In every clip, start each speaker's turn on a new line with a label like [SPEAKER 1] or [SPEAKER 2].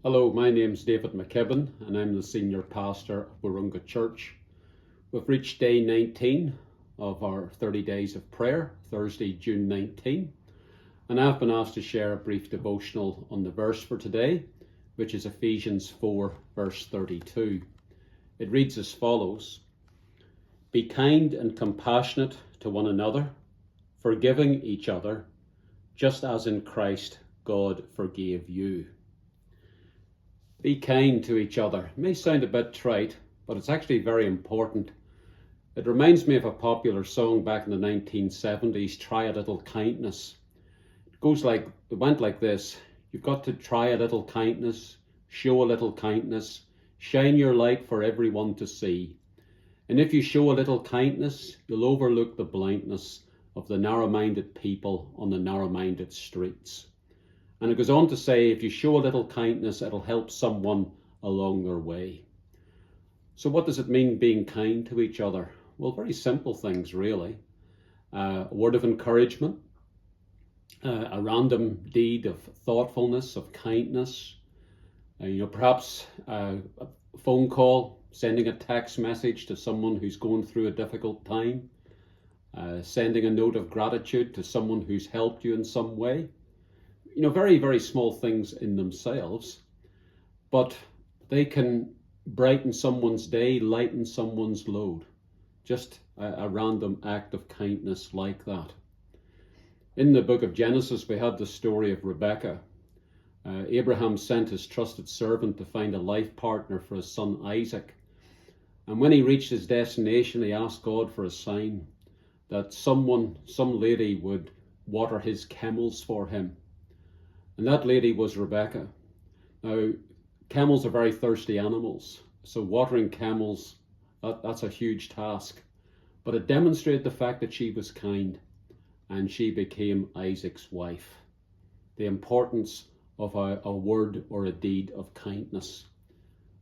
[SPEAKER 1] Hello, my name's David McKibben and I'm the Senior Pastor of Wahroonga Church. We've reached day 19 of our 30 days of prayer, Thursday, June 19, and I've been asked to share a brief devotional on the verse for today, which is Ephesians 4 verse 32. It reads as follows: "Be kind and compassionate to one another, forgiving each other, just as in Christ God forgave you." Be kind to each other. It may sound a bit trite, but it's actually very important. It reminds me of a popular song back in the 1970s, "Try a Little Kindness." It went like this: you've got to try a little kindness, show a little kindness, shine your light for everyone to see. And if you show a little kindness, you'll overlook the blindness of the narrow-minded people on the narrow-minded streets. And it goes on to say, if you show a little kindness, it'll help someone along their way. So what does it mean being kind to each other? Well, very simple things, really. A word of encouragement, a random deed of thoughtfulness, of kindness, perhaps a phone call, sending a text message to someone who's going through a difficult time, sending a note of gratitude to someone who's helped you in some way. Very, very small things in themselves, but they can brighten someone's day, lighten someone's load. Just a random act of kindness like that. In the book of Genesis, we have the story of Rebekah. Abraham sent his trusted servant to find a life partner for his son Isaac. And when he reached his destination, he asked God for a sign that some lady would water his camels for him. And that lady was Rebekah. Now, camels are very thirsty animals, so watering camels, that's a huge task. But it demonstrated the fact that she was kind, and she became Isaac's wife. The importance of a word or a deed of kindness.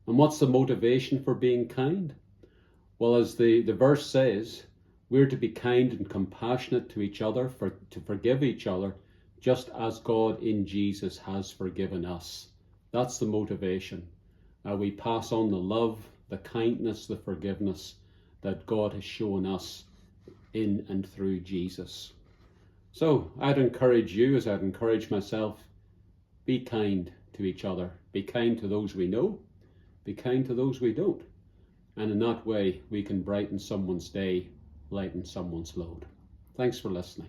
[SPEAKER 1] And what's the motivation for being kind? Well, as the verse says, we're to be kind and compassionate to each other, to forgive each other, just as God in Jesus has forgiven us. That's the motivation. We pass on the love, the kindness, the forgiveness that God has shown us in and through Jesus. So I'd encourage you, as I'd encourage myself, be kind to each other. Be kind to those we know. Be kind to those we don't. And in that way, we can brighten someone's day, lighten someone's load. Thanks for listening.